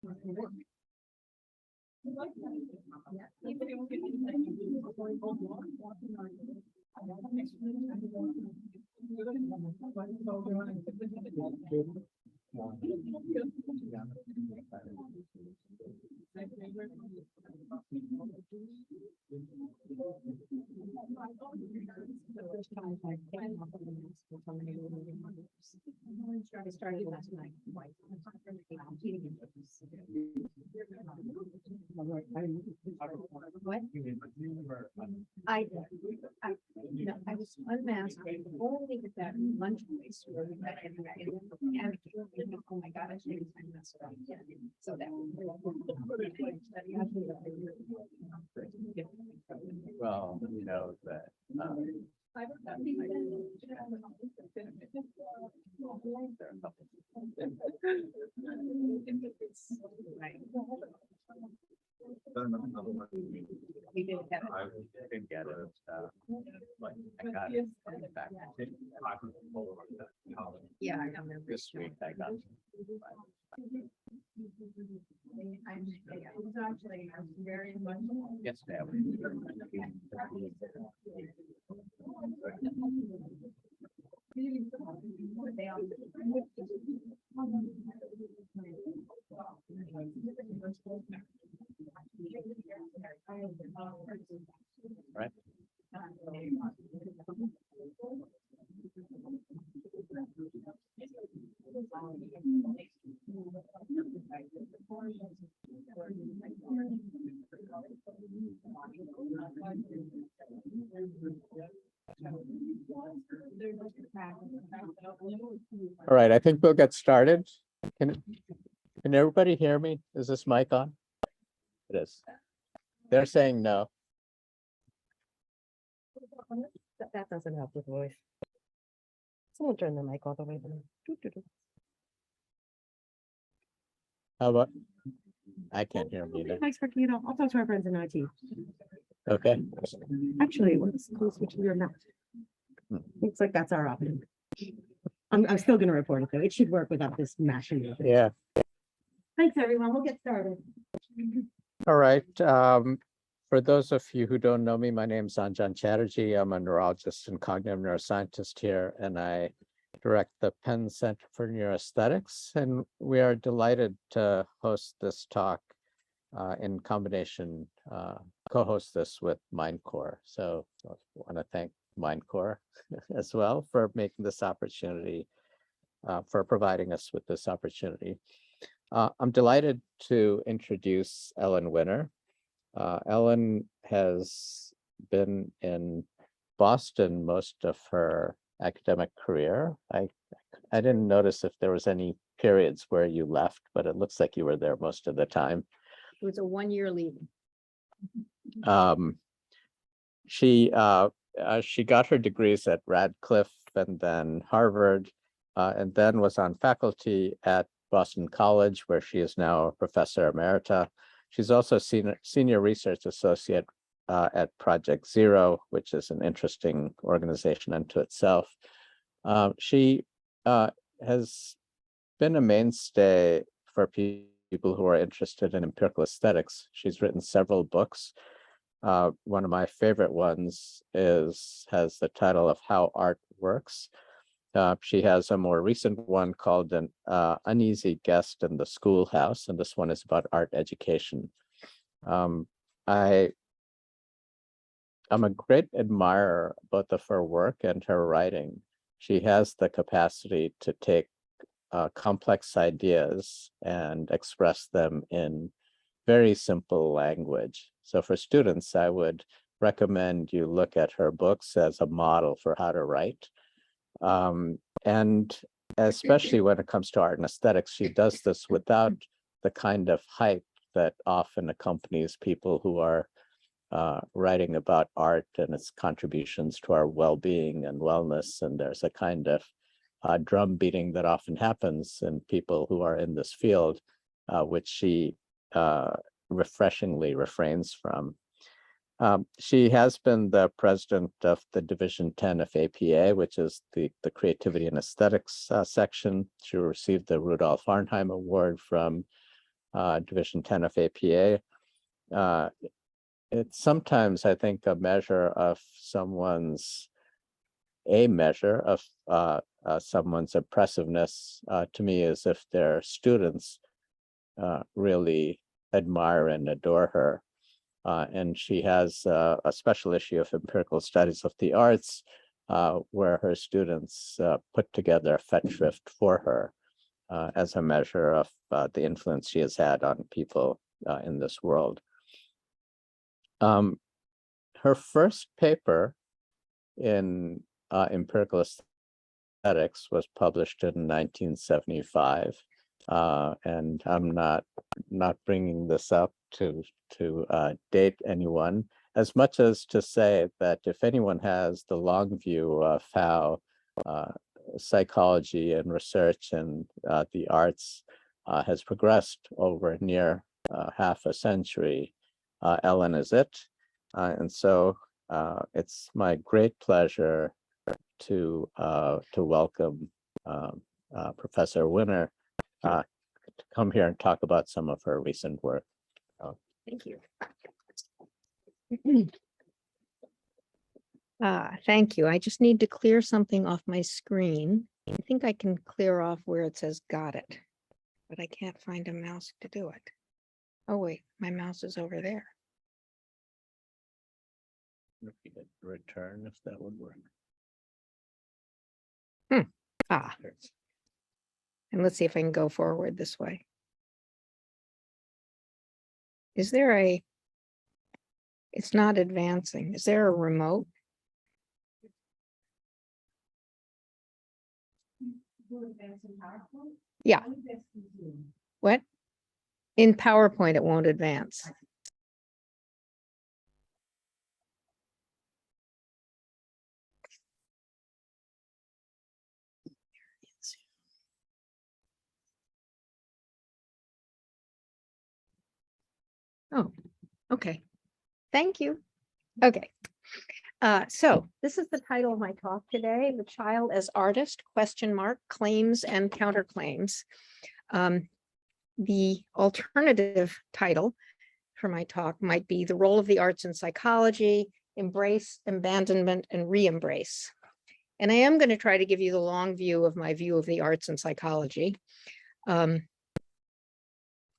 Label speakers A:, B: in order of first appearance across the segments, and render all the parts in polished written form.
A: I started last night. What? No, I was unmasked only at that lunch place where we met and oh my God, I should have messed up. So that
B: Well, you know that
A: we did have
B: I didn't get it. Like I got it back.
A: yeah, I remember.
B: This week I got.
A: It was actually very much.
B: Yes, ma'am. Right. All right, I think we'll get started. Can everybody hear me? Is this mic on? It is. They're saying no.
C: That doesn't help with voice. Someone turn the mic all the way down.
B: How about? I can't hear me either.
C: Mike's working it out. I'll talk to our friends in IT.
B: Okay.
C: Actually, let's switch to your mouth. Looks like that's our option. I'm still gonna report it though. It should work without this mashing.
B: Yeah.
C: Thanks, everyone. We'll get started.
B: All right. For those of you who don't know me, my name is Anjan Chatterjee. I'm a neurologist and cognitive neuroscientist here, and I direct the Penn Center for Neuroaesthetics. And we are delighted to host this talk in combination, co-host this with MindCORE. So I want to thank MindCORE as well for making this opportunity, for providing us with this opportunity. I'm delighted to introduce Ellen Winner. Ellen has been in Boston most of her academic career. I didn't notice if there was any periods where you left, but it looks like you were there most of the time.
A: It was a 1-year leave.
B: She got her degrees at Radcliffe and then Harvard, and then was on faculty at Boston College, where she is now a professor emerita. She's also senior research associate at Project Zero, which is an interesting organization unto itself. She has been a mainstay for people who are interested in empirical aesthetics. She's written several books. One of my favorite ones has the title of How Art Works. She has a more recent one called An Uneasy Guest in the Schoolhouse, and this one is about art education. I'm a great admirer both of her work and her writing. She has the capacity to take complex ideas and express them in very simple language. So for students, I would recommend you look at her books as a model for how to write. And especially when it comes to art and aesthetics, she does this without the kind of hype that often accompanies people who are writing about art and its contributions to our well-being and wellness. And there's a kind of drum beating that often happens in people who are in this field, which she refreshingly refrains from. She has been the president of the Division 10 of APA, which is the Creativity and Aesthetics section. She received the Rudolf Arnheim Award from Division 10 of APA. It's sometimes, I think, a measure of someone's oppressiveness to me is if their students really admire and adore her. And she has a special issue of Empirical Studies of the Arts where her students put together a Fettschrift for her as a measure of the influence she has had on people in this world. Her first paper in Empirical Aesthetics was published in 1975. And I'm not bringing this up to date anyone, as much as to say that if anyone has the long view of how psychology and research and the arts has progressed over near half a century, Ellen is it. And so it's my great pleasure to welcome Professor Winner to come here and talk about some of her recent work.
A: Thank you. Thank you. I just need to clear something off my screen. I think I can clear off where it says got it, but I can't find a mouse to do it. Oh, wait, my mouse is over there.
B: If you could return, if that would work.
A: And let's see if I can go forward this way. Is there a, it's not advancing. Is there a remote? Yeah. What? In PowerPoint, it won't advance. Oh, okay. Thank you. Okay. So this is the title of my talk today, The Child as Artist, ? Claims and Counterclaims. The alternative title for my talk might be The Role of the Arts in Psychology, Embrace, Abandonment, and Re-embrace. And I am going to try to give you the long view of my view of the arts and psychology.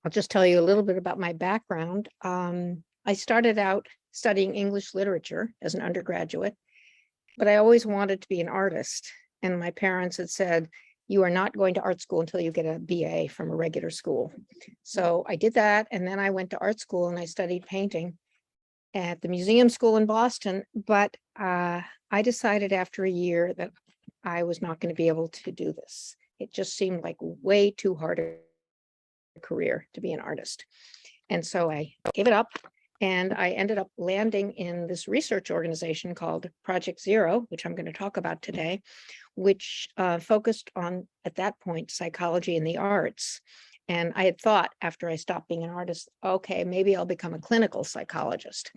A: I'll just tell you a little bit about my background. I started out studying English literature as an undergraduate, but I always wanted to be an artist. And my parents had said, you are not going to art school until you get a BA from a regular school. So I did that. And then I went to art school and I studied painting at the museum school in Boston. But I decided after a year that I was not going to be able to do this. It just seemed like way too hard a career to be an artist. And so I gave it up and I ended up landing in this research organization called Project Zero, which I'm going to talk about today, which focused on, at that point, psychology and the arts. And I had thought after I stopped being an artist, okay, maybe I'll become a clinical psychologist.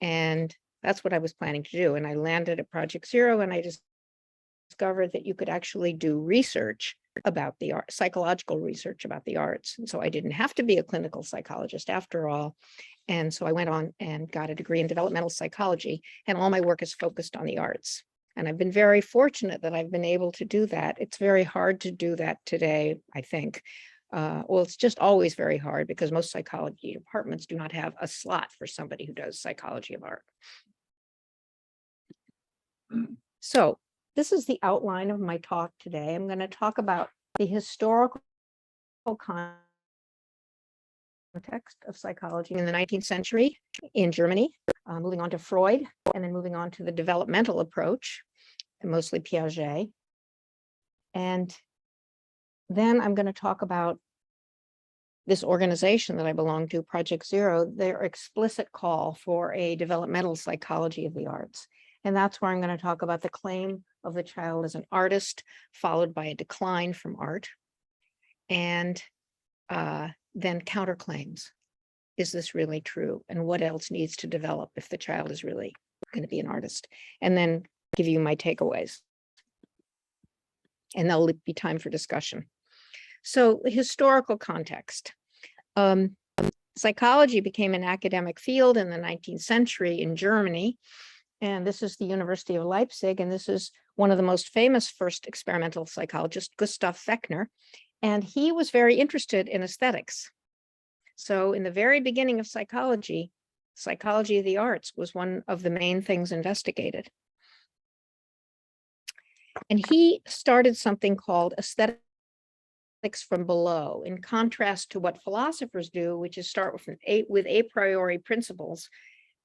A: And that's what I was planning to do. And I landed at Project Zero and I just discovered that you could actually do research about the art, psychological research about the arts. And so I didn't have to be a clinical psychologist after all. And so I went on and got a degree in developmental psychology, and all my work is focused on the arts. And I've been very fortunate that I've been able to do that. It's very hard to do that today, I think. Well, it's just always very hard because most psychology departments do not have a slot for somebody who does psychology of art. So this is the outline of my talk today. I'm going to talk about the historical context of psychology in the 19th century in Germany, moving on to Freud, and then moving on to the developmental approach, and mostly Piaget. And then I'm going to talk about this organization that I belong to, Project Zero, their explicit call for a developmental psychology of the arts. And that's where I'm going to talk about the claim of the child as an artist, followed by a decline from art, and then counterclaims. Is this really true? And what else needs to develop if the child is really going to be an artist? And then give you my takeaways. And there'll be time for discussion. So the historical context. Psychology became an academic field in the 19th century in Germany. And this is the University of Leipzig. And this is one of the most famous first experimental psychologists, Gustav Fechner. And he was very interested in aesthetics. So in the very beginning of psychology of the arts was one of the main things investigated. And he started something called aesthetics from below, in contrast to what philosophers do, which is start with a priori principles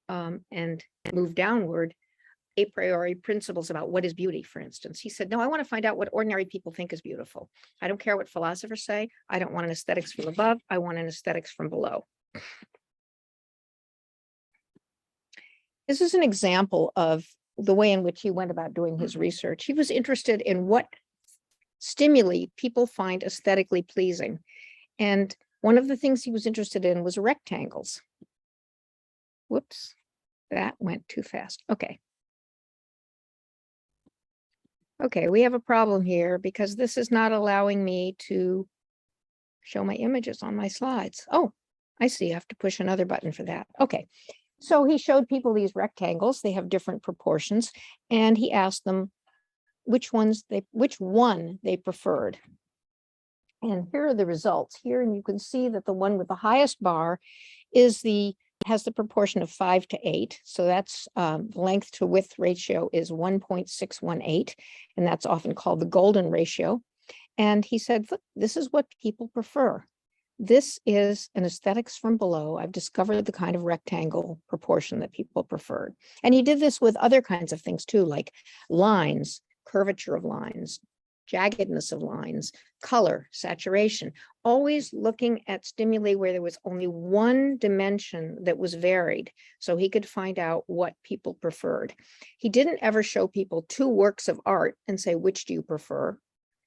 A: and move downward, a priori principles about what is beauty, for instance. He said, no, I want to find out what ordinary people think is beautiful. I don't care what philosophers say. I don't want an aesthetics from above. I want an aesthetics from below. This is an example of the way in which he went about doing his research. He was interested in what stimuli people find aesthetically pleasing. And one of the things he was interested in was rectangles. Whoops, that went too fast. Okay. Okay, we have a problem here because this is not allowing me to show my images on my slides. Oh, I see. I have to push another button for that. Okay. So he showed people these rectangles. They have different proportions, and he asked them which one they preferred. And here are the results here. And you can see that the one with the highest bar has the proportion of 5 to 8. So that's length to width ratio is 1.618. And that's often called the golden ratio. And he said, look, this is what people prefer. This is an aesthetics from below. I've discovered the kind of rectangle proportion that people preferred. And he did this with other kinds of things too, like lines, curvature of lines, jaggedness of lines, color, saturation, always looking at stimuli where there was only one dimension that was varied, so he could find out what people preferred. He didn't ever show people two works of art and say, which do you prefer?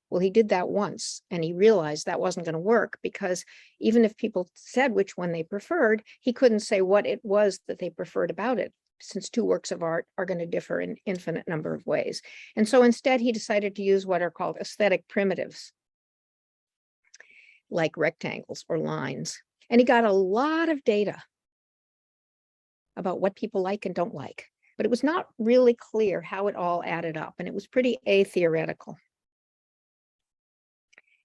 A: Well, he did that once, and he realized that wasn't going to work, because even if people said which one they preferred, he couldn't say what it was that they preferred about it, since two works of art are going to differ in infinite number of ways. And so instead, he decided to use what are called aesthetic primitives, like rectangles or lines. And he got a lot of data about what people like and don't like, but it was not really clear how it all added up, and it was pretty atheoretical.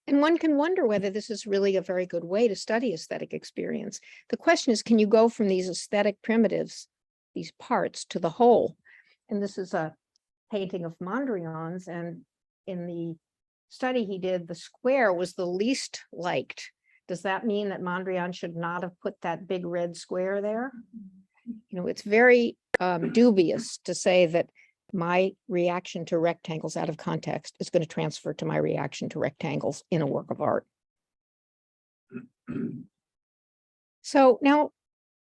A: And one can wonder whether this is really a very good way to study aesthetic experience. The question is, can you go from these aesthetic primitives, these parts, to the whole? And this is a painting of Mondrian's, and in the study he did, the square was the least liked. Does that mean that Mondrian should not have put that big red square there? You know, it's very dubious to say that my reaction to rectangles out of context is going to transfer to my reaction to rectangles in a work of art. So now,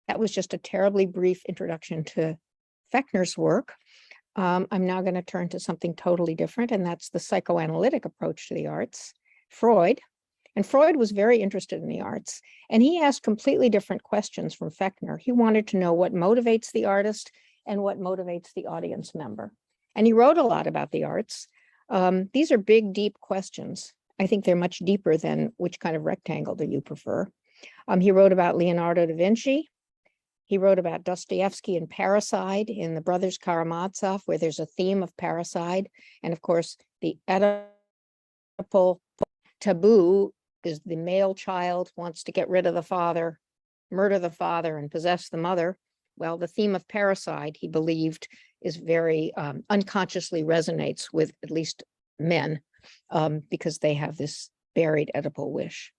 A: that was just a terribly brief introduction to Fechner's work. I'm now going to turn to something totally different, and that's the psychoanalytic approach to the arts, Freud. And Freud was very interested in the arts, and he asked completely different questions from Fechner. He wanted to know what motivates the artist and what motivates the audience member. And he wrote a lot about the arts. These are big, deep questions. I think they're much deeper than which kind of rectangle do you prefer. He wrote about Leonardo da Vinci. He wrote about Dostoevsky and parricide in The Brothers Karamazov, where there's a theme of parricide. And of course, the Oedipal taboo is the male child wants to get rid of the father, murder the father, and possess the mother. Well, the theme of parricide, he believed, is very unconsciously resonates with at least men because they have this buried Oedipal wish.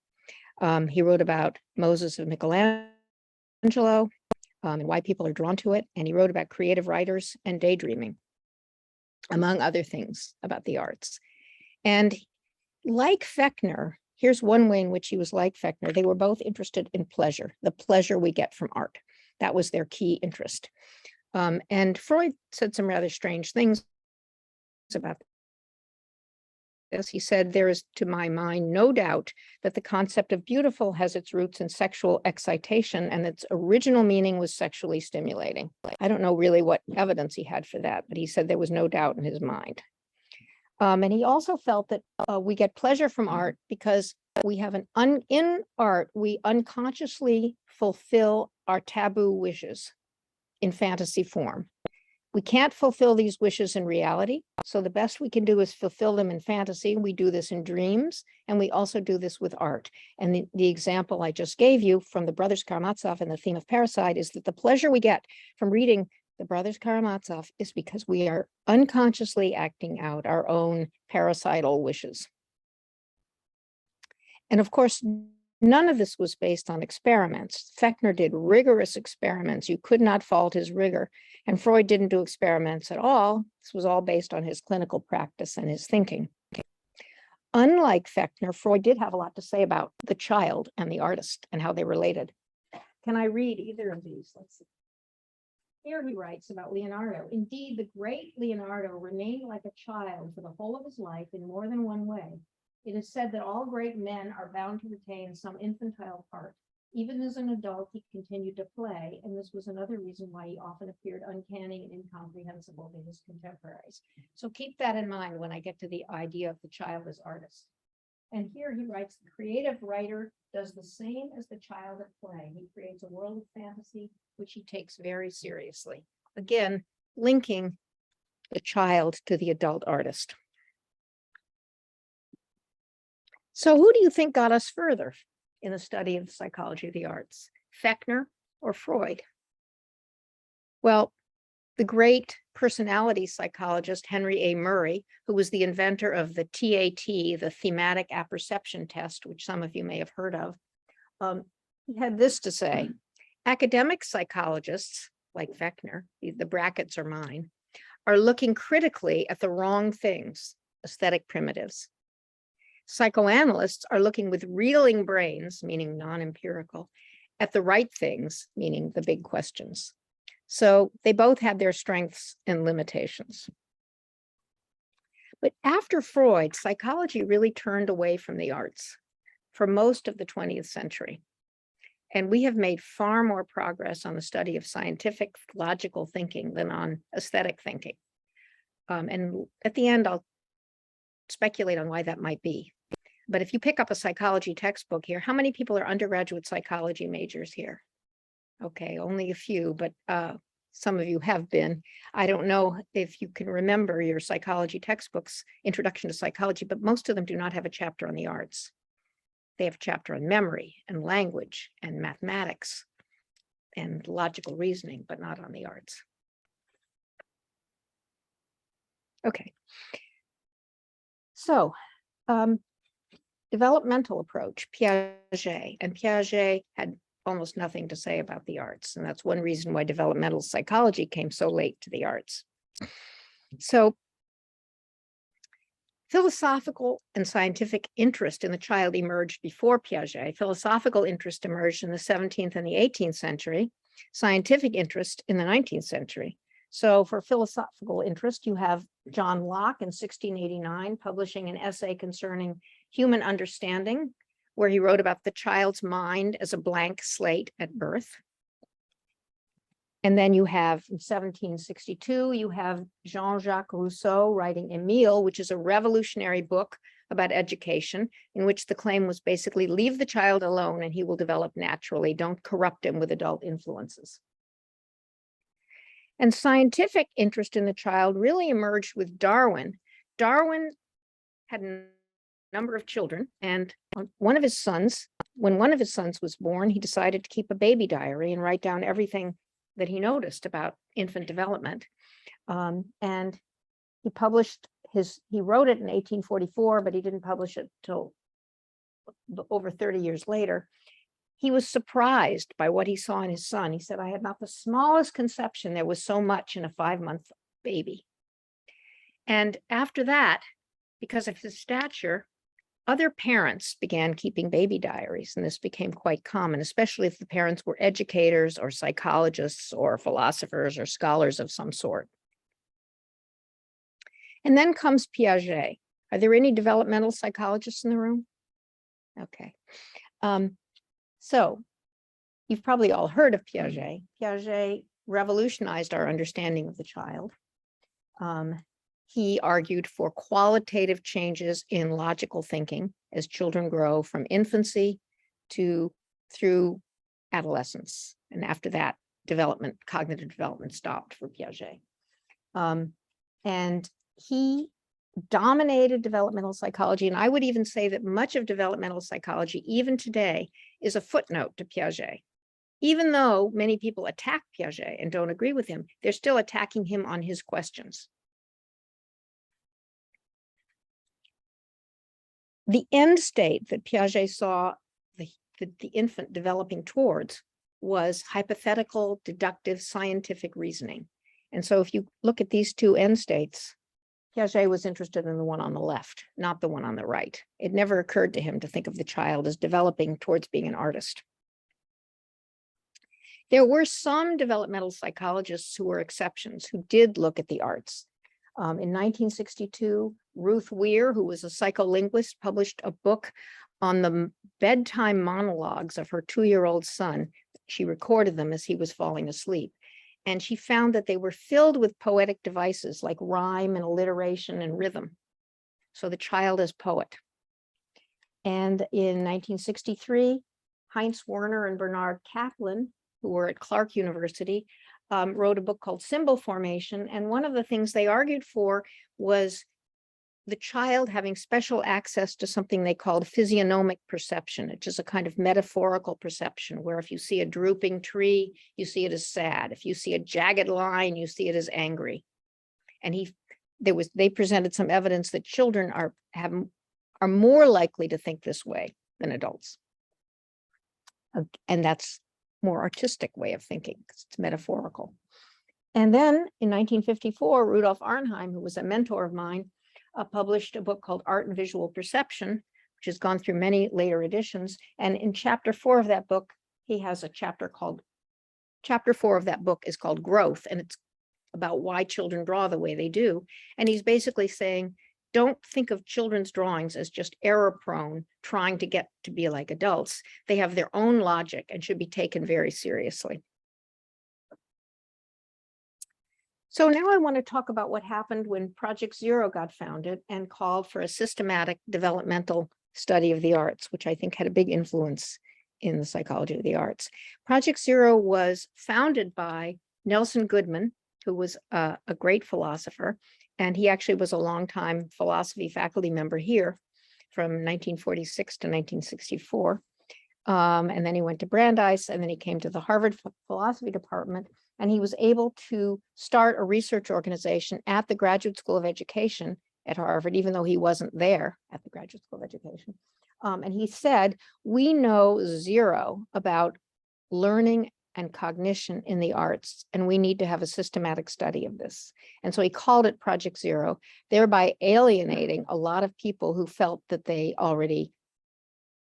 A: He wrote about Moses and Michelangelo and why people are drawn to it. And he wrote about creative writers and daydreaming, among other things about the arts. And like Fechner, here's one way in which he was like Fechner. They were both interested in pleasure, the pleasure we get from art. That was their key interest. And Freud said some rather strange things about this. He said, there is, to my mind, no doubt that the concept of beautiful has its roots in sexual excitation, and its original meaning was sexually stimulating. I don't know really what evidence he had for that, but he said there was no doubt in his mind. And he also felt that we get pleasure from art because we have in art, we unconsciously fulfill our taboo wishes in fantasy form. We can't fulfill these wishes in reality. So the best we can do is fulfill them in fantasy. We do this in dreams, and we also do this with art. And the example I just gave you from the Brothers Karamazov and the theme of parasite is that the pleasure we get from reading the Brothers Karamazov is because we are unconsciously acting out our own parasital wishes. And of course, none of this was based on experiments. Fechner did rigorous experiments. You could not fault his rigor. And Freud didn't do experiments at all. This was all based on his clinical practice and his thinking. Unlike Fechner, Freud did have a lot to say about the child and the artist and how they related. Can I read either of these? Let's see. Here he writes about Leonardo. Indeed, the great Leonardo remained like a child for the whole of his life in more than one way. It is said that all great men are bound to retain some infantile part. Even as an adult, he continued to play, and this was another reason why he often appeared uncanny and incomprehensible to his contemporaries. So keep that in mind when I get to the idea of the child as artist. And here he writes, the creative writer does the same as the child at play. He creates a world of fantasy, which he takes very seriously. Again, linking the child to the adult artist. So who do you think got us further in the study of the psychology of the arts, Fechner or Freud? Well, the great personality psychologist Henry A. Murray, who was the inventor of the TAT, the thematic apperception test, which some of you may have heard of, he had this to say: academic psychologists, like Fechner, the brackets are mine, are looking critically at the wrong things, aesthetic primitives. Psychoanalysts are looking with reeling brains, meaning non-empirical, at the right things, meaning the big questions. So they both had their strengths and limitations. But after Freud, psychology really turned away from the arts for most of the 20th century. And we have made far more progress on the study of scientific logical thinking than on aesthetic thinking. And at the end, I'll speculate on why that might be. But if you pick up a psychology textbook here, how many people are undergraduate psychology majors here? Okay, only a few, but some of you have been. I don't know if you can remember your psychology textbooks, Introduction to Psychology, but most of them do not have a chapter on the arts. They have a chapter on memory and language and mathematics and logical reasoning, but not on the arts. Okay. So, developmental approach, Piaget, and Piaget had almost nothing to say about the arts. And that's one reason why developmental psychology came so late to the arts. So philosophical and scientific interest in the child emerged before Piaget. Philosophical interest emerged in the 17th and the 18th century, scientific interest in the 19th century. So for philosophical interest, you have John Locke in 1689 publishing an essay concerning human understanding, where he wrote about the child's mind as a blank slate at birth. And then you have, in 1762, you have Jean-Jacques Rousseau writing Emile, which is a revolutionary book about education, in which the claim was basically leave the child alone and he will develop naturally. Don't corrupt him with adult influences. And scientific interest in the child really emerged with Darwin. Darwin had a number of children, and when one of his sons was born, he decided to keep a baby diary and write down everything that he noticed about infant development. And he published he wrote it in 1844, but he didn't publish it till over 30 years later. He was surprised by what he saw in his son. He said, I had not the smallest conception there was so much in a 5-month baby. And after that, because of his stature, other parents began keeping baby diaries, and this became quite common, especially if the parents were educators or psychologists or philosophers or scholars of some sort. And then comes Piaget. Are there any developmental psychologists in the room? Okay. So you've probably all heard of Piaget. Piaget revolutionized our understanding of the child. he argued for qualitative changes in logical thinking as children grow from infancy through adolescence. And after that, cognitive development stopped for Piaget. And he dominated developmental psychology. And I would even say that much of developmental psychology, even today, is a footnote to Piaget. Even though many people attack Piaget and don't agree with him, they're still attacking him on his questions. The end state that Piaget saw the infant developing towards was hypothetical, deductive, scientific reasoning. And so if you look at these two end states, Piaget was interested in the one on the left, not the one on the right. It never occurred to him to think of the child as developing towards being an artist. There were some developmental psychologists who were exceptions, who did look at the arts. In 1962, Ruth Weir, who was a psycholinguist, published a book on the bedtime monologues of her 2-year-old son. She recorded them as he was falling asleep. And she found that they were filled with poetic devices like rhyme and alliteration and rhythm. So the child is poet. And in 1963, Heinz Werner and Bernard Kaplan, who were at Clark University, wrote a book called Symbol Formation. And one of the things they argued for was the child having special access to something they called physiognomic perception, which is a kind of metaphorical perception, where if you see a drooping tree, you see it as sad. If you see a jagged line, you see it as angry. And they presented some evidence that children are more likely to think this way than adults. And that's more artistic way of thinking, because it's metaphorical. And then in 1954, Rudolf Arnheim, who was a mentor of mine, published a book called Art and Visual Perception, which has gone through many later editions. And in chapter 4 of that book, he has a chapter 4 of that book is called Growth, and it's about why children draw the way they do. And he's basically saying, don't think of children's drawings as just error-prone, trying to get to be like adults. They have their own logic and should be taken very seriously. So now I want to talk about what happened when Project Zero got founded and called for a systematic developmental study of the arts, which I think had a big influence in the psychology of the arts. Project Zero was founded by Nelson Goodman, who was a great philosopher, and he actually was a longtime philosophy faculty member here from 1946 to 1964. And then he went to Brandeis, and then he came to the Harvard philosophy department, and he was able to start a research organization at the Graduate School of Education at Harvard, even though he wasn't there at the Graduate School of Education. And he said, we know zero about learning and cognition in the arts, and we need to have a systematic study of this. And so he called it Project Zero, thereby alienating a lot of people who felt that they already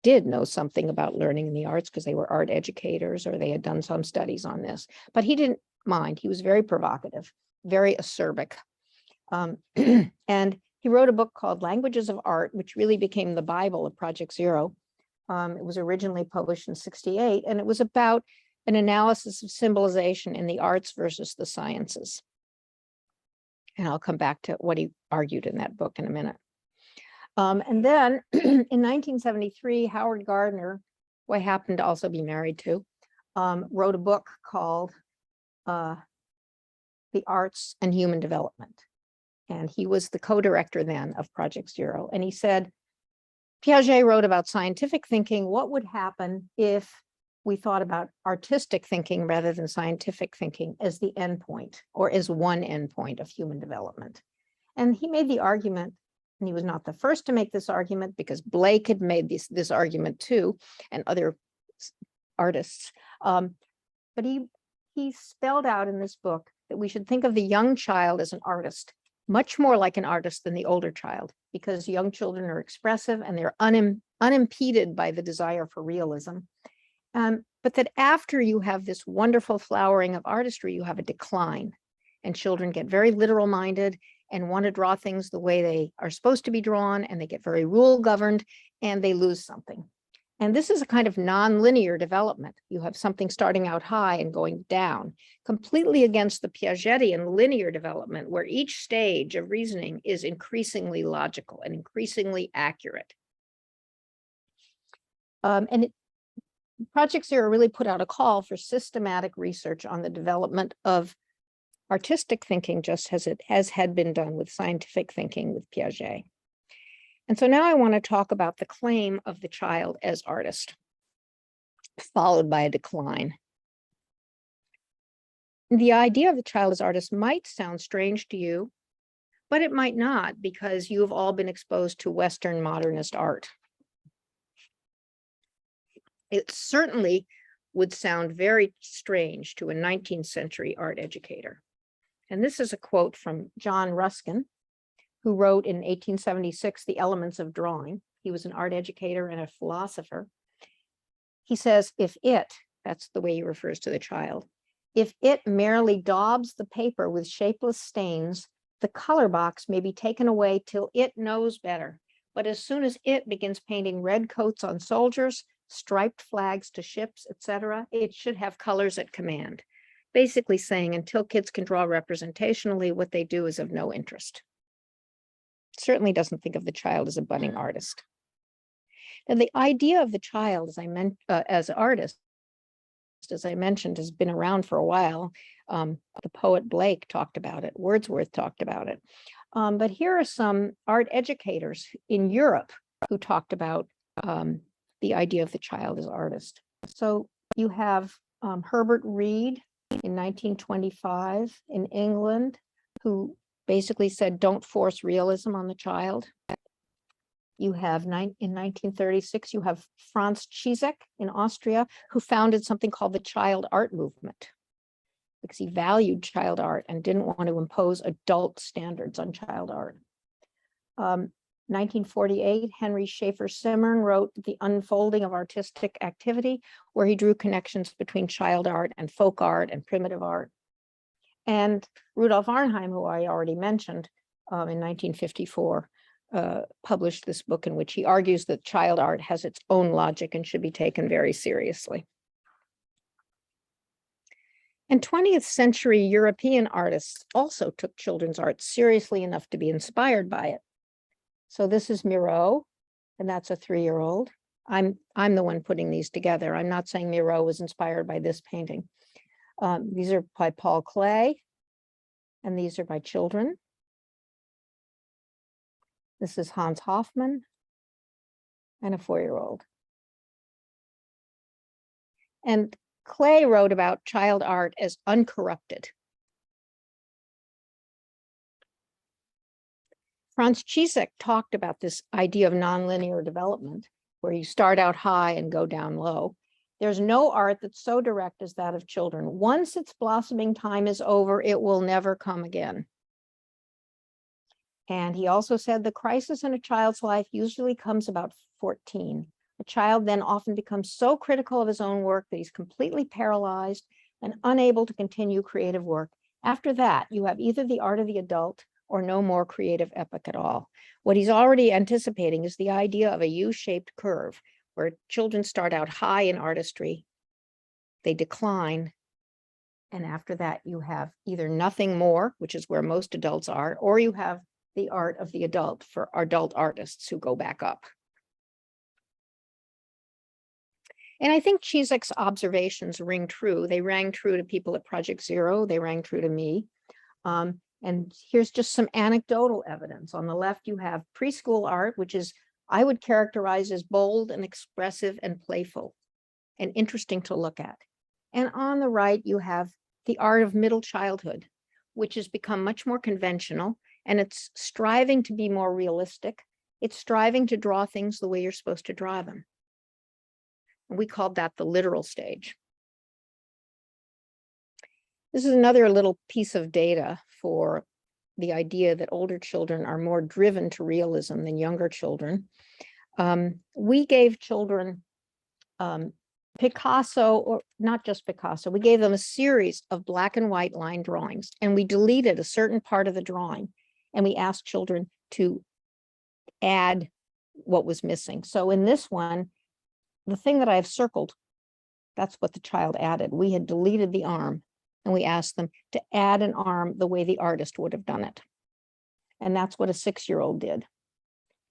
A: did know something about learning in the arts because they were art educators or they had done some studies on this. But he didn't mind. He was very provocative, very acerbic. And he wrote a book called Languages of Art, which really became the Bible of Project Zero. It was originally published in '68, and it was about an analysis of symbolization in the arts versus the sciences. And I'll come back to what he argued in that book in a minute. And then in 1973, Howard Gardner, who I happened to also be married to, wrote a book called The Arts and Human Development. And he was the co-director then of Project Zero. And he said, Piaget wrote about scientific thinking. What would happen if we thought about artistic thinking rather than scientific thinking as the endpoint, or as one endpoint of human development? And he made the argument, and he was not the first to make this argument, because Blake had made this argument too, and other artists. But he spelled out in this book that we should think of the young child as an artist, much more like an artist than the older child, because young children are expressive and they're unimpeded by the desire for realism. But that after you have this wonderful flowering of artistry, you have a decline, and children get very literal minded and want to draw things the way they are supposed to be drawn, and they get very rule governed, and they lose something. And this is a kind of non-linear development. You have something starting out high and going down, completely against the Piagetian linear development, where each stage of reasoning is increasingly logical and increasingly accurate. Project Zero really put out a call for systematic research on the development of artistic thinking, just as it had been done with scientific thinking with Piaget. And so now I want to talk about the claim of the child as artist, followed by a decline. The idea of the child as artist might sound strange to you, but it might not, because you've all been exposed to Western modernist art. It certainly would sound very strange to a 19th century art educator. And this is a quote from John Ruskin, who wrote in 1876, The Elements of Drawing. He was an art educator and a philosopher. He says, if it, that's the way he refers to the child, if it merely daubs the paper with shapeless stains, the color box may be taken away till it knows better. But as soon as it begins painting red coats on soldiers, striped flags to ships, etc., it should have colors at command. Basically saying, until kids can draw representationally, what they do is of no interest. Certainly doesn't think of the child as a budding artist. And the idea of the child, as artist, as I mentioned, has been around for a while. The poet Blake talked about it. Wordsworth talked about it. But here are some art educators in Europe who talked about the idea of the child as artist. So you have Herbert Reed in 1925 in England, who basically said, don't force realism on the child. You have in 1936, you have Franz Cižek in Austria, who founded something called the child art movement, because he valued child art and didn't want to impose adult standards on child art. 1948, Henry Schaefer Simmern wrote The Unfolding of Artistic Activity, where he drew connections between child art and folk art and primitive art. And Rudolf Arnheim, who I already mentioned, in 1954, published this book in which he argues that child art has its own logic and should be taken very seriously. And 20th century European artists also took children's art seriously enough to be inspired by it. So this is Miro, and that's a 3-year-old. I'm the one putting these together. I'm not saying Miro was inspired by this painting. These are by Paul Klee, and these are by children. This is Hans Hofmann, and a 4-year-old. And Klee wrote about child art as uncorrupted. Franz Cižek talked about this idea of nonlinear development, where you start out high and go down low. There's no art that's so direct as that of children. Once its blossoming time is over, it will never come again. And he also said the crisis in a child's life usually comes about 14. A child then often becomes so critical of his own work that he's completely paralyzed and unable to continue creative work. After that, you have either the art of the adult or no more creative epoch at all. What he's already anticipating is the idea of a U-shaped curve, where children start out high in artistry, they decline, and after that you have either nothing more, which is where most adults are, or you have the art of the adult for adult artists who go back up. And I think Cižek's observations ring true. They rang true to people at Project Zero. They rang true to me. And here's just some anecdotal evidence. On the left, you have preschool art, which is, I would characterize as bold and expressive and playful and interesting to look at. And on the right, you have the art of middle childhood, which has become much more conventional, and it's striving to be more realistic. It's striving to draw things the way you're supposed to draw them. And we called that the literal stage. This is another little piece of data for the idea that older children are more driven to realism than younger children. We gave children Picasso, or not just Picasso, we gave them a series of black and white line drawings, and we deleted a certain part of the drawing, and we asked children to add what was missing. So in this one, the thing that I have circled, that's what the child added. We had deleted the arm and we asked them to add an arm the way the artist would have done it. And that's what a 6-year-old did.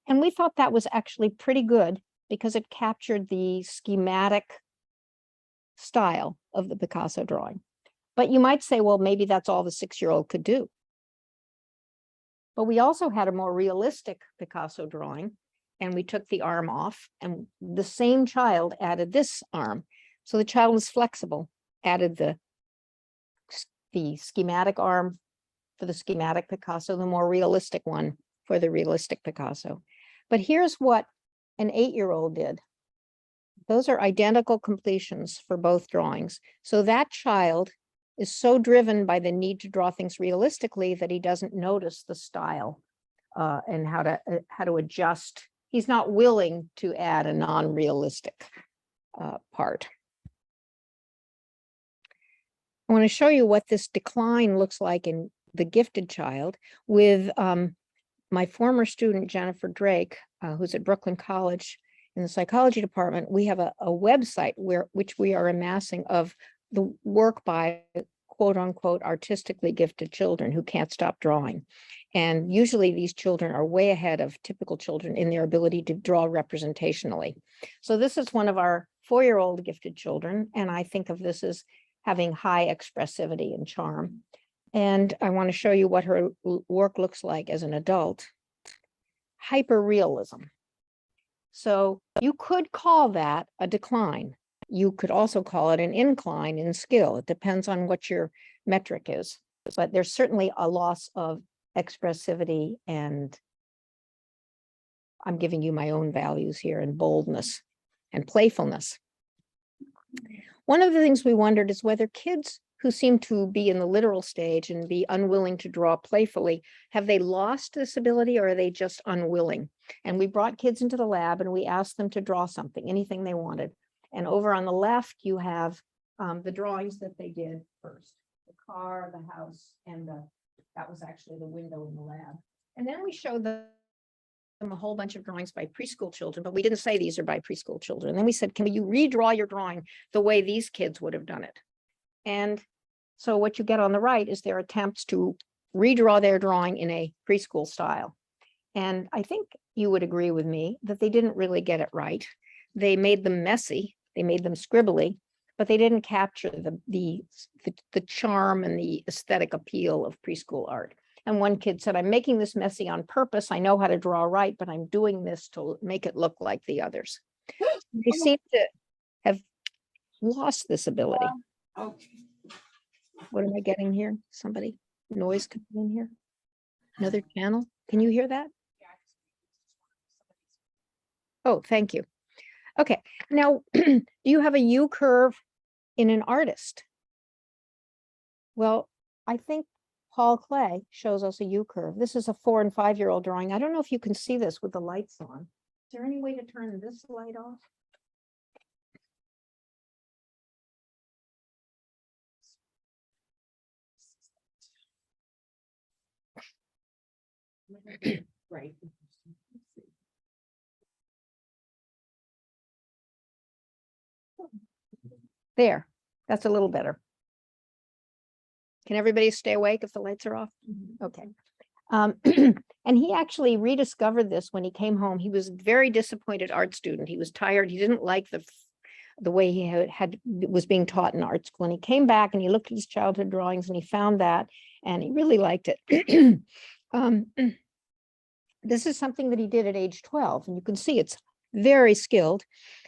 A: And we thought that was actually pretty good because it captured the schematic style of the Picasso drawing. But you might say, well, maybe that's all the 6-year-old could do. But we also had a more realistic Picasso drawing, and we took the arm off, and the same child added this arm. So the child was flexible, added the schematic arm for the schematic Picasso, the more realistic one for the realistic Picasso. But here's what an 8-year-old did. Those are identical completions for both drawings. So that child is so driven by the need to draw things realistically that he doesn't notice the style and how to adjust. He's not willing to add a non-realistic part. I want to show you what this decline looks like in the gifted child with my former student, Jennifer Drake, who's at Brooklyn College in the psychology department. We have a website which we are amassing of the work by quote unquote artistically gifted children who can't stop drawing. And usually these children are way ahead of typical children in their ability to draw representationally. So this is one of our 4-year-old gifted children. And I think of this as having high expressivity and charm. And I want to show you what her work looks like as an adult. Hyperrealism. So you could call that a decline. You could also call it an incline in skill. It depends on what your metric is. But there's certainly a loss of expressivity, and I'm giving you my own values here, and boldness and playfulness. One of the things we wondered is whether kids who seem to be in the literal stage and be unwilling to draw playfully, have they lost this ability or are they just unwilling? And we brought kids into the lab and we asked them to draw something, anything they wanted. And over on the left, you have the drawings that they did first, the car, the house, and that was actually the window in the lab. And then we showed them a whole bunch of drawings by preschool children, but we didn't say these are by preschool children. And then we said, can you redraw your drawing the way these kids would have done it? And so what you get on the right is their attempts to redraw their drawing in a preschool style. And I think you would agree with me that they didn't really get it right. They made them messy, they made them scribbly, but they didn't capture the charm and the aesthetic appeal of preschool art. And one kid said, I'm making this messy on purpose. I know how to draw right, but I'm doing this to make it look like the others. They seem to have lost this ability. What am I getting here? Somebody, noise coming in here? Another channel? Can you hear that? Oh, thank you. Okay, now, do you have a U curve in an artist? Well, I think Paul Klee shows us a U curve. This is a 4- and 5-year-old drawing. I don't know if you can see this with the lights on. Is there any way to turn this light off? Right. There, that's a little better. Can everybody stay awake if the lights are off? Okay. And he actually rediscovered this when he came home. He was a very disappointed art student. He was tired. He didn't like the way he was being taught in art school. And he came back and he looked at his childhood drawings and he found that, and he really liked it. This is something that he did at age 12, and you can see it's very skilled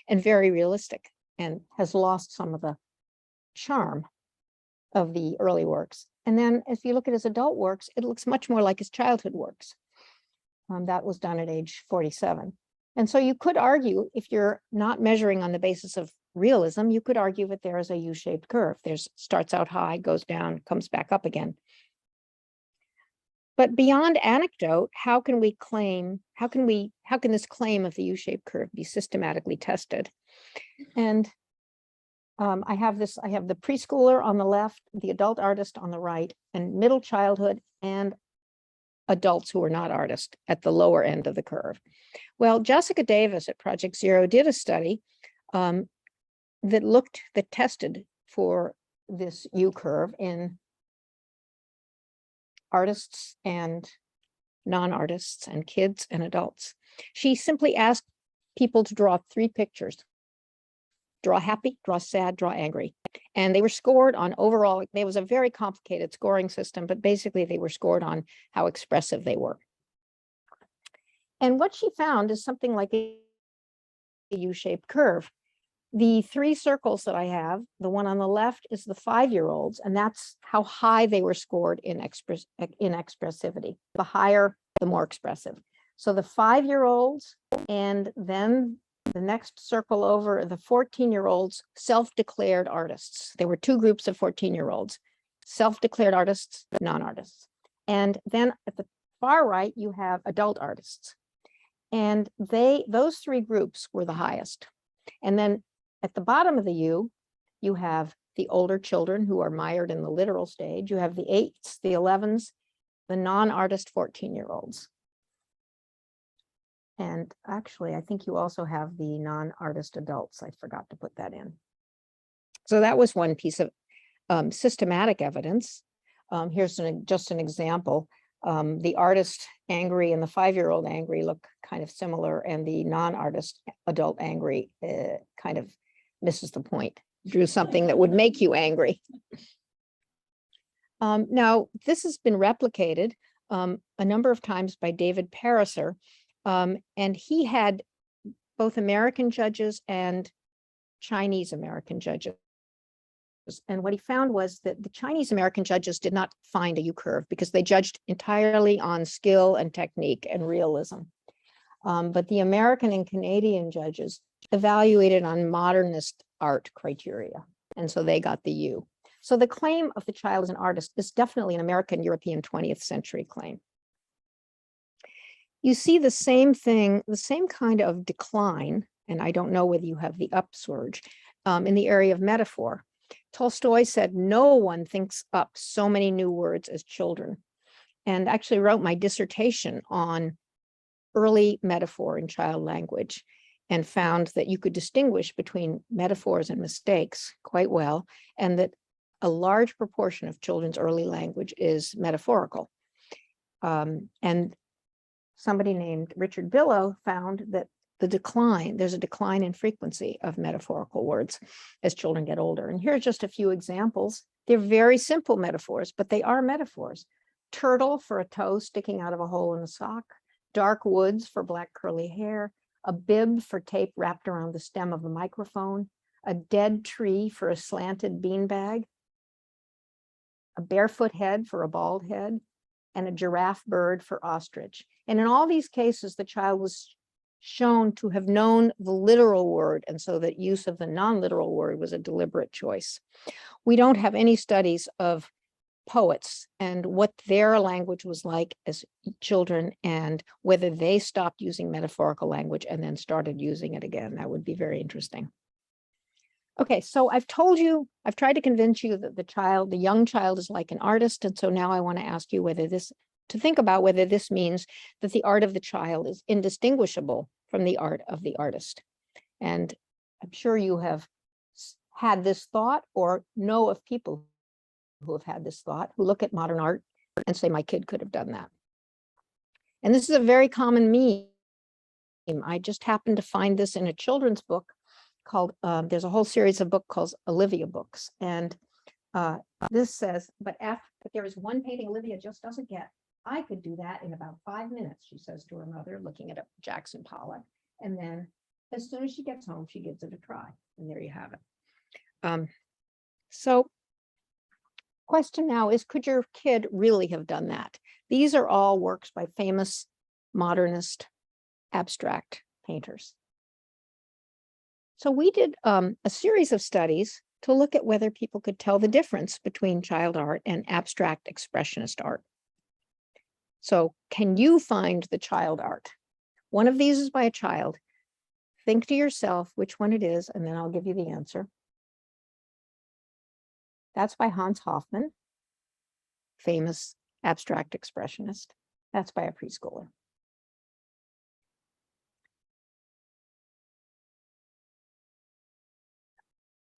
A: and very realistic and has lost some of the charm of the early works. And then if you look at his adult works, it looks much more like his childhood works. That was done at age 47. And so you could argue, if you're not measuring on the basis of realism, you could argue that there is a U-shaped curve. There's starts out high, goes down, comes back up again. But beyond anecdote, how can this claim of the U-shaped curve be systematically tested? And I have the preschooler on the left, the adult artist on the right, and middle childhood and adults who are not artists at the lower end of the curve. Well, Jessica Davis at Project Zero did a study that tested for this U curve in artists and non-artists and kids and adults. She simply asked people to draw 3 pictures. Draw happy, draw sad, draw angry. And they were scored on overall, there was a very complicated scoring system, but basically they were scored on how expressive they were. And what she found is something like a U-shaped curve. The 3 circles that I have, the one on the left is the 5-year-olds, and that's how high they were scored in expressivity. The higher, the more expressive. So the 5-year-olds, and then the next circle over, the 14-year-olds, self-declared artists. There were 2 groups of 14-year-olds, self-declared artists, non-artists. And then at the far right, you have adult artists. And those 3 groups were the highest. And then at the bottom of the U, you have the older children who are mired in the literal stage. You have the 8s, the 11s, the non-artist 14-year-olds. And actually, I think you also have the non-artist adults. I forgot to put that in. So that was one piece of systematic evidence. Here's just an example. The artist angry and the 5-year-old angry look kind of similar, and the non-artist adult angry kind of misses the point. Drew something that would make you angry. Now, this has been replicated a number of times by David Pariser, and he had both American judges and Chinese American judges. And what he found was that the Chinese American judges did not find a U curve because they judged entirely on skill and technique and realism. But the American and Canadian judges evaluated on modernist art criteria. And so they got the U. So the claim of the child as an artist is definitely an American, European 20th century claim. You see the same thing, the same kind of decline, and I don't know whether you have the upsurge, in the area of metaphor. Tolstoy said, no one thinks up so many new words as children, and actually wrote my dissertation on early metaphor in child language, and found that you could distinguish between metaphors and mistakes quite well, and that a large proportion of children's early language is metaphorical. And somebody named Richard Billow found that there's a decline in frequency of metaphorical words as children get older. And here's just a few examples. They're very simple metaphors, but they are metaphors. Turtle for a toe sticking out of a hole in a sock, dark woods for black curly hair, a bib for tape wrapped around the stem of a microphone, a dead tree for a slanted beanbag, a barefoot head for a bald head, and a giraffe bird for ostrich. And in all these cases, the child was shown to have known the literal word, and so that use of the non-literal word was a deliberate choice. We don't have any studies of poets and what their language was like as children, and whether they stopped using metaphorical language and then started using it again. That would be very interesting. Okay, so I've tried to convince you that the young child is like an artist, and so now I want to ask you to think about whether this means that the art of the child is indistinguishable from the art of the artist. And I'm sure you have had this thought or know of people who have had this thought, who look at modern art and say, my kid could have done that. And this is a very common meme. I just happened to find this in a children's book called, there's a whole series of books called Olivia books. And this says, but there is one painting Olivia just doesn't get. I could do that in about 5 minutes, she says to her mother, looking at a Jackson Pollock. And then as soon as she gets home, she gives it a try. And there you have it. So question now is, could your kid really have done that? These are all works by famous modernist abstract painters. So we did a series of studies to look at whether people could tell the difference between child art and abstract expressionist art. So can you find the child art? One of these is by a child. Think to yourself which one it is, and then I'll give you the answer. That's by Hans Hofmann, famous abstract expressionist. That's by a preschooler.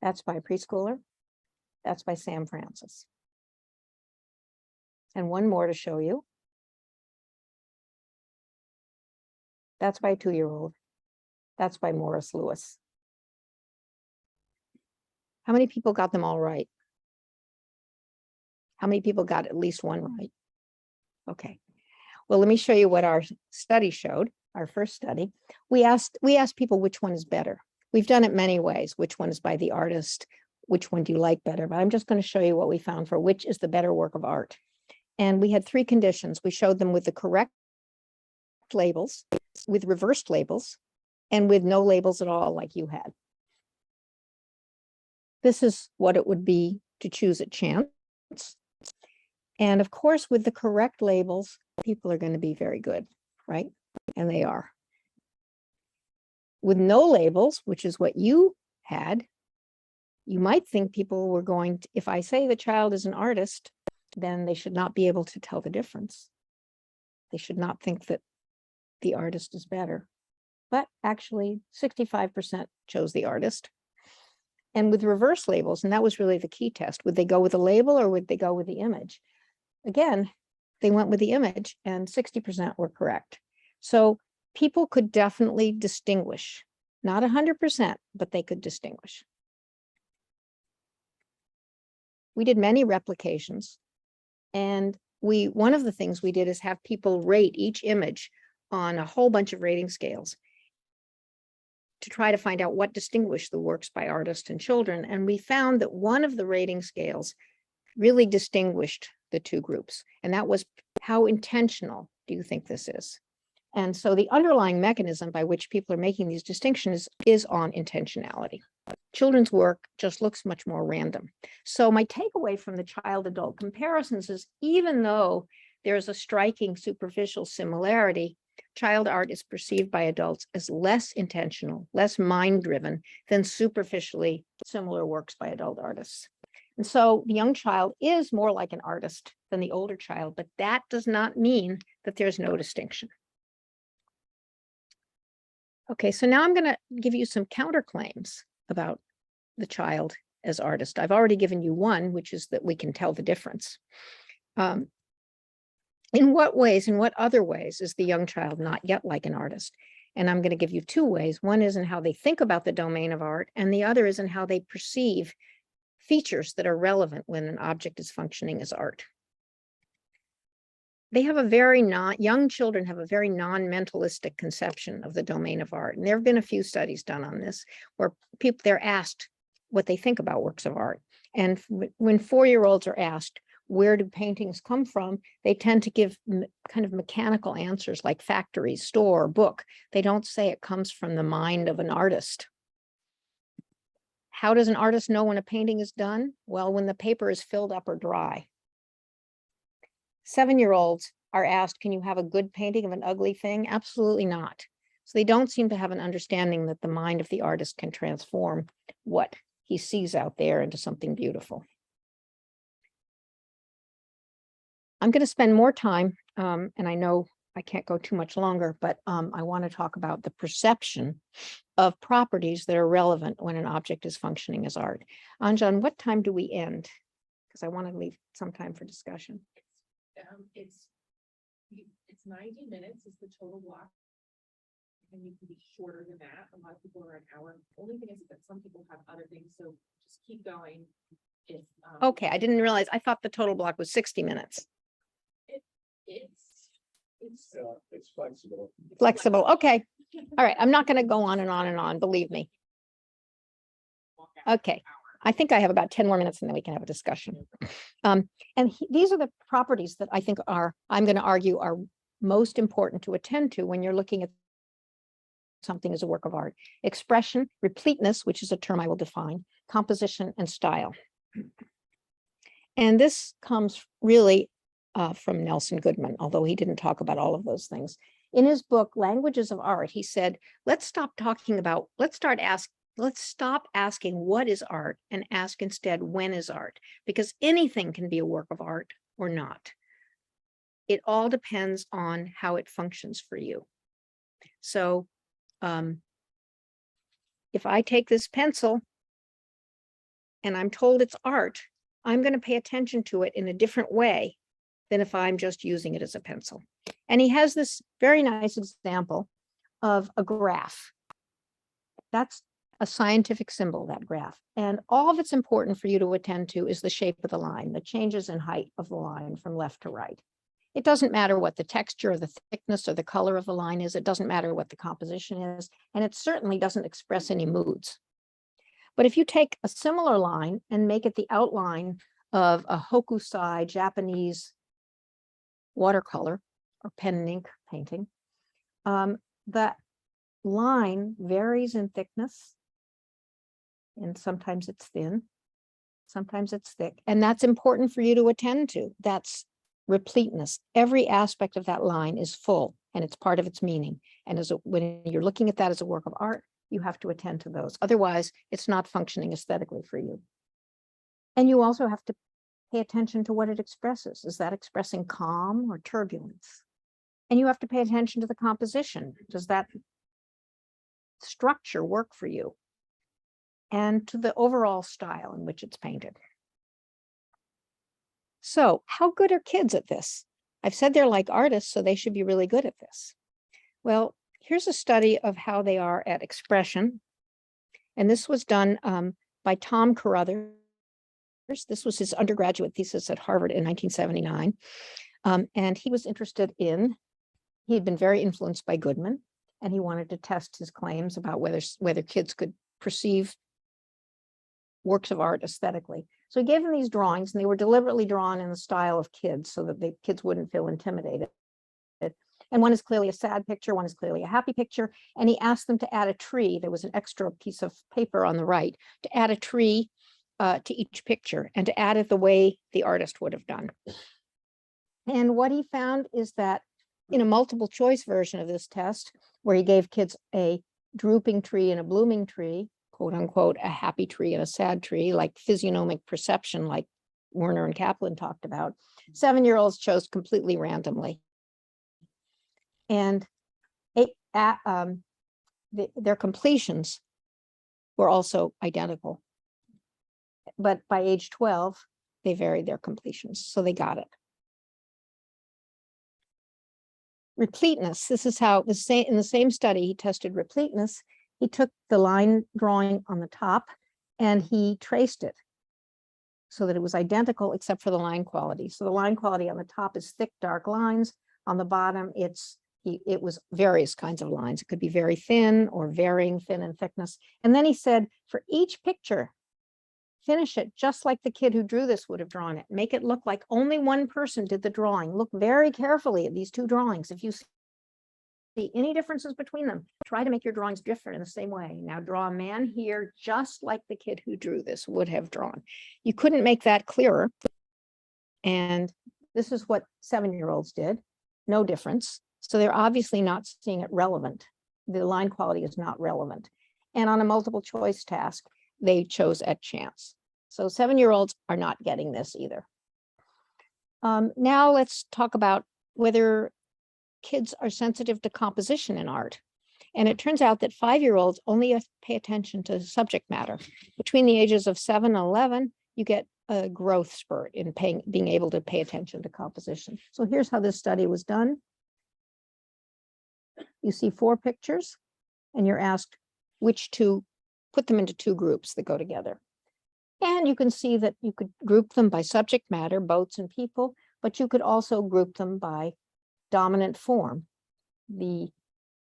A: That's by a preschooler. That's by Sam Francis. And one more to show you. That's by a 2-year-old. That's by Morris Lewis. How many people got them all right? How many people got at least one right? Okay. Well, let me show you what our study showed, our first study. We asked people which one is better. We've done it many ways. Which one is by the artist? Which one do you like better? But I'm just going to show you what we found for which is the better work of art. And we had 3 conditions. We showed them with the correct labels, with reversed labels, and with no labels at all, like you had. This is what it would be to choose at chance. And of course, with the correct labels, people are going to be very good, right? And they are. With no labels, which is what you had, you might think people were going to, if I say the child is an artist, then they should not be able to tell the difference. They should not think that the artist is better. But actually, 65% chose the artist. And with reverse labels, and that was really the key test, would they go with a label or would they go with the image? Again, they went with the image and 60% were correct. So people could definitely distinguish, not 100%, but they could distinguish. We did many replications, and one of the things we did is have people rate each image on a whole bunch of rating scales to try to find out what distinguished the works by artists and children. And we found that one of the rating scales really distinguished the 2 groups, and that was how intentional do you think this is? And so the underlying mechanism by which people are making these distinctions is on intentionality. Children's work just looks much more random. So my takeaway from the child-adult comparisons is, even though there's a striking superficial similarity, child art is perceived by adults as less intentional, less mind-driven than superficially similar works by adult artists. And so the young child is more like an artist than the older child, but that does not mean that there's no distinction. Okay, so now I'm going to give you some counterclaims about the child as artist. I've already given you one, which is that we can tell the difference. In what ways, in what other ways is the young child not yet like an artist? And I'm going to give you 2 ways. One is in how they think about the domain of art, and the other is in how they perceive features that are relevant when an object is functioning as art. They have young children have a very non-mentalistic conception of the domain of art. And there have been a few studies done on this where they're asked what they think about works of art. And when 4-year-olds are asked, where do paintings come from? They tend to give kind of mechanical answers like factory, store, book. They don't say it comes from the mind of an artist. How does an artist know when a painting is done? Well, when the paper is filled up or dry. 7-year-olds are asked, can you have a good painting of an ugly thing? Absolutely not. So they don't seem to have an understanding that the mind of the artist can transform what he sees out there into something beautiful. I'm going to spend more time, and I know I can't go too much longer, but I want to talk about the perception of properties that are relevant when an object is functioning as art. Anjan, what time do we end? Because I want to leave some time for discussion.
D: It's 90 minutes is the total block. And you can be shorter than that. A lot of people are an hour. The only thing is that some people have other things, so just keep going. If
A: Okay, I didn't realize, I thought the total block was 60 minutes.
D: It's
E: flexible.
A: Flexible, okay. All right, I'm not going to go on and on and on, believe me. Okay, I think I have about 10 more minutes and then we can have a discussion. These are the properties that I think I'm going to argue are most important to attend to when you're looking at something as a work of art. Expression, repleteness, which is a term I will define, composition, and style. And this comes really from Nelson Goodman, although he didn't talk about all of those things. In his book, Languages of Art, he said, let's stop asking what is art and ask instead when is art, because anything can be a work of art or not. It all depends on how it functions for you. So if I take this pencil and I'm told it's art, I'm going to pay attention to it in a different way than if I'm just using it as a pencil. And he has this very nice example of a graph. That's a scientific symbol, that graph. And all that's important for you to attend to is the shape of the line, the changes in height of the line from left to right. It doesn't matter what the texture or the thickness or the color of the line is. It doesn't matter what the composition is. And it certainly doesn't express any moods. But if you take a similar line and make it the outline of a hokusai Japanese watercolor or pen and ink painting, that line varies in thickness, and sometimes it's thin, sometimes it's thick, and that's important for you to attend to. That's repleteness. Every aspect of that line is full, and it's part of its meaning. And when you're looking at that as a work of art, you have to attend to those. Otherwise, it's not functioning aesthetically for you. And you also have to pay attention to what it expresses. Is that expressing calm or turbulence? And you have to pay attention to the composition. Does that structure work for you? And to the overall style in which it's painted. So how good are kids at this? I've said they're like artists, so they should be really good at this. Well, here's a study of how they are at expression. And this was done by Tom Carruthers. This was his undergraduate thesis at Harvard in 1979. And he was interested in, he had been very influenced by Goodman, and he wanted to test his claims about whether kids could perceive works of art aesthetically. So he gave them these drawings, and they were deliberately drawn in the style of kids so that the kids wouldn't feel intimidated. And one is clearly a sad picture, one is clearly a happy picture. And he asked them to add a tree. There was an extra piece of paper on the right to add a tree to each picture, and to add it the way the artist would have done. And what he found is that in a multiple choice version of this test, where he gave kids a drooping tree and a blooming tree, quote unquote, a happy tree and a sad tree, like physiognomic perception, like Werner and Kaplan talked about, 7-year-olds chose completely randomly. And their completions were also identical. But by age 12, they varied their completions, so they got it. Repleteness, this is how, in the same study, he tested repleteness. He took the line drawing on the top and he traced it so that it was identical except for the line quality. So the line quality on the top is thick, dark lines. On the bottom, it was various kinds of lines. It could be very thin or varying thin in thickness. And then he said, for each picture, finish it just like the kid who drew this would have drawn it. Make it look like only one person did the drawing. Look very carefully at these two drawings. If you see any differences between them, try to make your drawings different in the same way. Now draw a man here just like the kid who drew this would have drawn. You couldn't make that clearer. And this is what 7-year-olds did. No difference. So they're obviously not seeing it relevant. The line quality is not relevant. And on a multiple choice task, they chose at chance. So 7-year-olds are not getting this either. Now let's talk about whether kids are sensitive to composition in art. And it turns out that 5-year-olds only pay attention to subject matter. Between the ages of 7 and 11, you get a growth spurt in being able to pay attention to composition. So here's how this study was done. You see 4 pictures, and you're asked which two, put them into 2 groups that go together. And you can see that you could group them by subject matter, boats and people, but you could also group them by dominant form.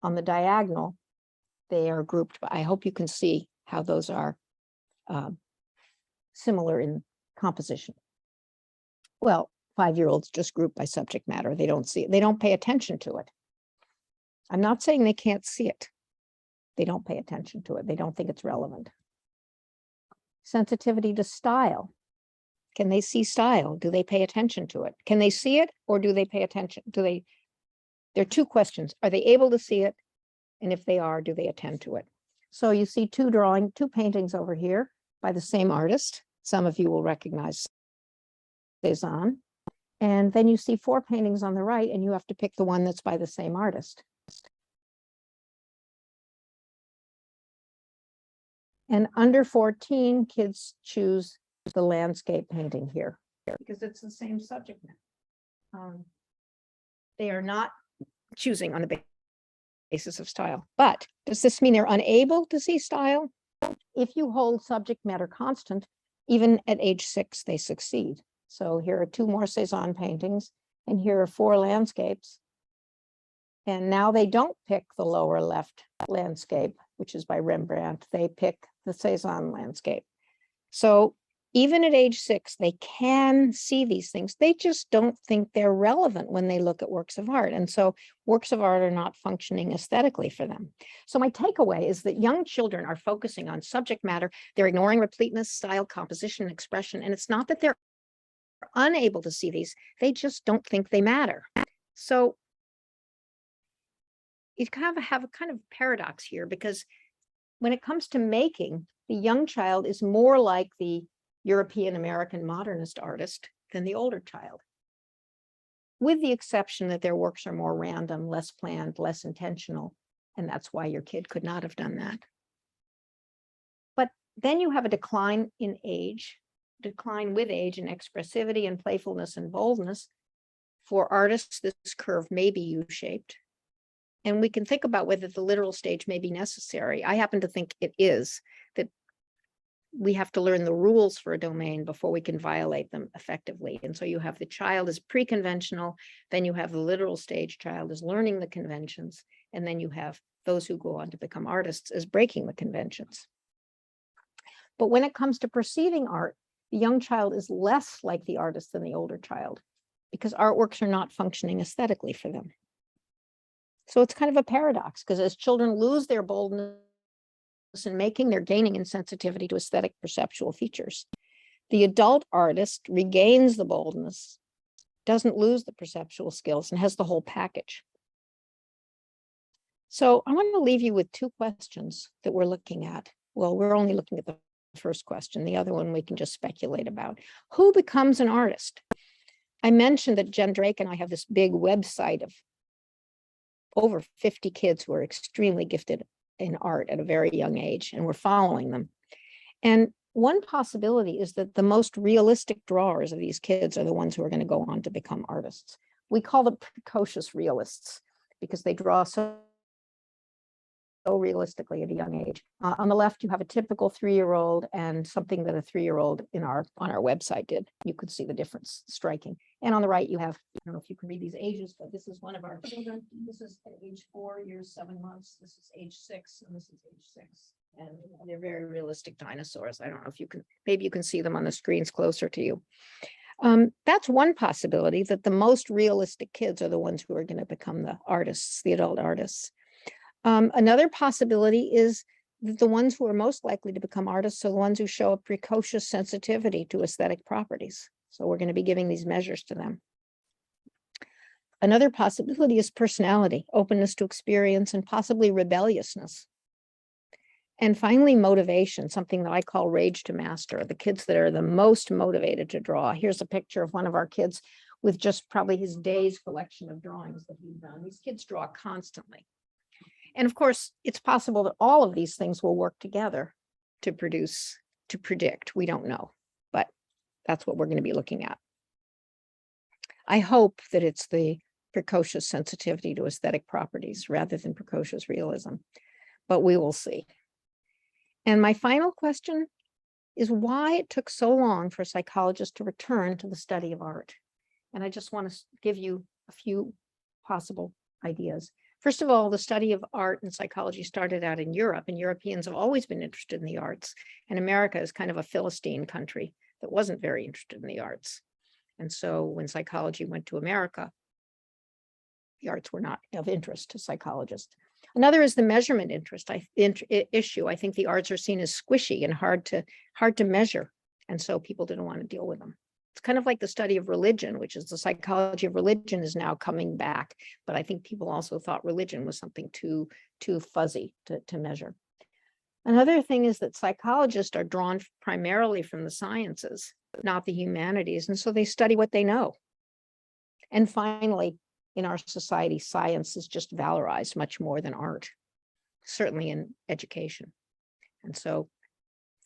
A: On the diagonal, they are grouped by, I hope you can see how those are similar in composition. Well, 5-year-olds just group by subject matter. They don't see it. They don't pay attention to it. I'm not saying they can't see it. They don't pay attention to it. They don't think it's relevant. Sensitivity to style. Can they see style? Do they pay attention to it? Can they see it, or do they pay attention? There are 2 questions. Are they able to see it? And if they are, do they attend to it? So you see 2 paintings over here by the same artist. Some of you will recognize Cezanne. And then you see 4 paintings on the right, and you have to pick the one that's by the same artist. And under 14, kids choose the landscape painting here because it's the same subject matter. They are not choosing on the basis of style. But does this mean they're unable to see style? If you hold subject matter constant, even at age 6, they succeed. So here are 2 more Cezanne paintings, and here are 4 landscapes. And now they don't pick the lower left landscape, which is by Rembrandt. They pick the Cezanne landscape. So even at age 6, they can see these things. They just don't think they're relevant when they look at works of art. And so works of art are not functioning aesthetically for them. So my takeaway is that young children are focusing on subject matter. They're ignoring repleteness, style, composition, and expression. And it's not that they're unable to see these. They just don't think they matter. So you kind of have a kind of paradox here, because when it comes to making, the young child is more like the European American modernist artist than the older child, with the exception that their works are more random, less planned, less intentional, and that's why your kid could not have done that. But then you have a decline in age, decline with age in expressivity and playfulness and boldness. For artists, this curve may be U-shaped. And we can think about whether the literal stage may be necessary. I happen to think it is, that we have to learn the rules for a domain before we can violate them effectively. And so you have the child as pre-conventional, then you have the literal stage child as learning the conventions, and then you have those who go on to become artists as breaking the conventions. But when it comes to perceiving art, the young child is less like the artist than the older child, because artworks are not functioning aesthetically for them. So it's kind of a paradox, because as children lose their boldness in making, they're gaining in sensitivity to aesthetic perceptual features. The adult artist regains the boldness, doesn't lose the perceptual skills, and has the whole package. So I want to leave you with 2 questions that we're looking at. Well, we're only looking at the first question. The other one we can just speculate about. Who becomes an artist? I mentioned that Jen Drake and I have this big website of over 50 kids who are extremely gifted in art at a very young age, and we're following them. And one possibility is that the most realistic drawers of these kids are the ones who are going to go on to become artists. We call them precocious realists because they draw so realistically at a young age. On the left, you have a typical 3-year-old and something that a 3-year-old on our website did. You could see the difference, striking. And on the right, you have, I don't know if you can read these ages, but this is one of our children. This is at age 4 years, 7 months. This is age 6, and this is age 6. And they're very realistic dinosaurs. I don't know if you can, maybe you can see them on the screens closer to you. That's one possibility, that the most realistic kids are the ones who are going to become the artists, the adult artists. Another possibility is that the ones who are most likely to become artists are the ones who show a precocious sensitivity to aesthetic properties. So we're going to be giving these measures to them. Another possibility is personality, openness to experience, and possibly rebelliousness. And finally, motivation, something that I call rage to master, the kids that are the most motivated to draw. Here's a picture of one of our kids with just probably his day's collection of drawings that he's done. These kids draw constantly. And of course, it's possible that all of these things will work together to produce, to predict. We don't know, but that's what we're going to be looking at. I hope that it's the precocious sensitivity to aesthetic properties rather than precocious realism, but we will see. And my final question is why it took so long for psychologists to return to the study of art. And I just want to give you a few possible ideas. First of all, the study of art and psychology started out in Europe, and Europeans have always been interested in the arts. And America is kind of a Philistine country that wasn't very interested in the arts. And so when psychology went to America, the arts were not of interest to psychologists. Another is the measurement issue. I think the arts are seen as squishy and hard to measure. And so people didn't want to deal with them. It's kind of like the study of religion, which is the psychology of religion is now coming back. But I think people also thought religion was something too fuzzy to measure. Another thing is that psychologists are drawn primarily from the sciences, not the humanities. And so they study what they know. And finally, in our society, science is just valorized much more than art, certainly in education. And so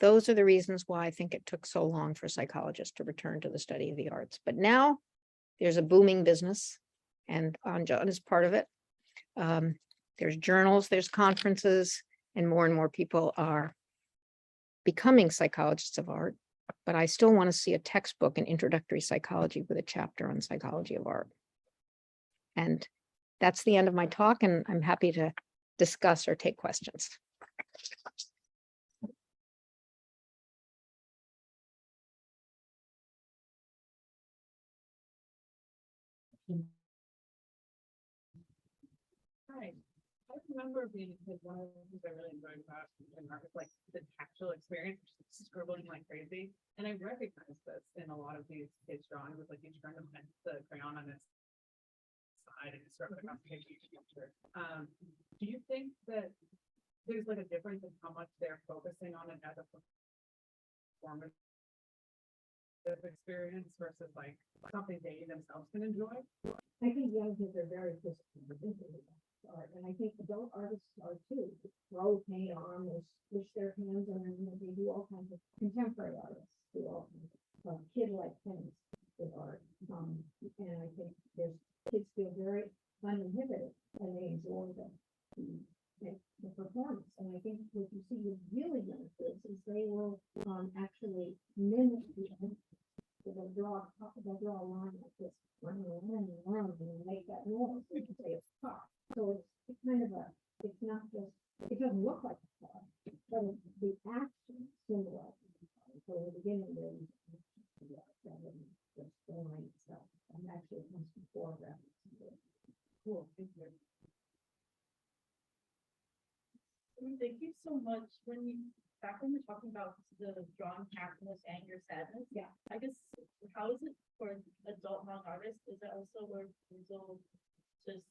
A: those are the reasons why I think it took so long for psychologists to return to the study of the arts. But now there's a booming business, and John is part of it. There's journals, there's conferences, and more people are becoming psychologists of art. But I still want to see a textbook in introductory psychology with a chapter on psychology of art. And that's the end of my talk, and I'm happy to discuss or take questions.
D: Right. I remember being a kid, one of the things I really enjoyed about art was like the tactile experience, just scribbling like crazy. And I recognize this in a lot of these kids' drawings, with like each trying to put the crayon on its side and start with a complication. Do you think that there's like a difference in how much they're focusing on it as a performance experience versus like something they themselves can enjoy?
E: I think young kids are very physical art, and I think adult artists are too. They throw paint on, they push their hands on, and they do all kinds of contemporary artists do all kinds of kid-like things with art. And I think there's kids feel very uninhibited and they enjoy the performance. And I think what you see with really young kids is they will actually mimic the they'll draw a line like this, and make that noise, and say it's pop. So it's kind of it's not just, it doesn't look like a pop, but the action symbolizes the pop. So in the beginning, there's just the line itself, and actually it comes before graphics.
D: Cool, thank you. Thank you so much. Back when we're talking about the drawing happiness, anger, sadness.
E: Yeah.
D: I guess, how is it for adult non-artists? Is that also where result just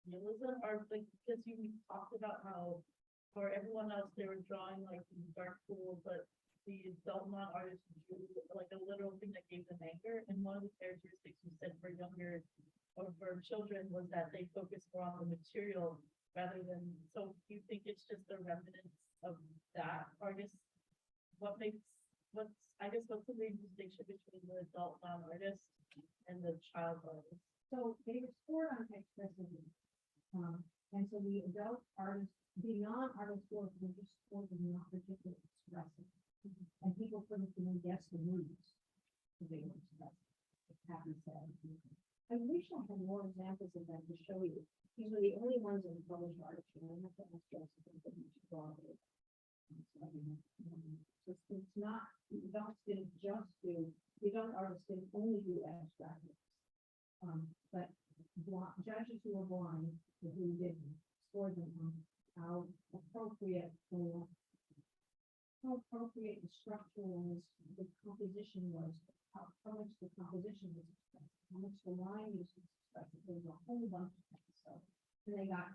D: realism, or like, because you talked about how for everyone else they were drawing like dark pool, but the adult non-artists drew like a literal thing that gave them anger. And one of the characteristics you said for younger or for children was that they focus more on the material rather than, so do you think it's just the remnants of that, or I guess what's the main distinction between the adult non-artist and the child artist?
E: So they were scored on expressivity. And so the adult artists, the non-artist work, were just scored in not particularly expressive. And people couldn't even guess the moods that they were expressing. Happy, sad. I wish I had more examples of that to show you. These are the only ones in the published article. I have to ask Joseph if you should draw it. It's not, the adults didn't just do, the adult artists didn't only do abstract. But judges who were blind, who didn't, scored them on how appropriate the structure was, the composition was, how much the composition was expressed, how much the line was expressed. There was a whole bunch of things. So, and they got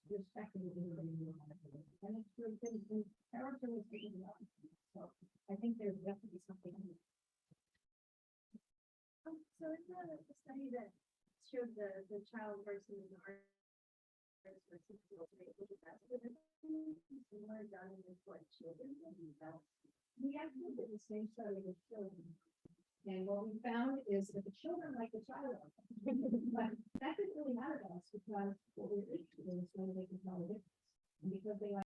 E: respectively everybody knew how to do it. And it's really good. And character was taken up. So I think there's definitely something in it.
F: So it's not a study that showed the child versus the artist versus the similar done with what children and adults.
E: We actually did the same study with children. And what we found is that the children like the child. But that didn't really matter to us because what we were interested in is whether they could tell the difference. And because they like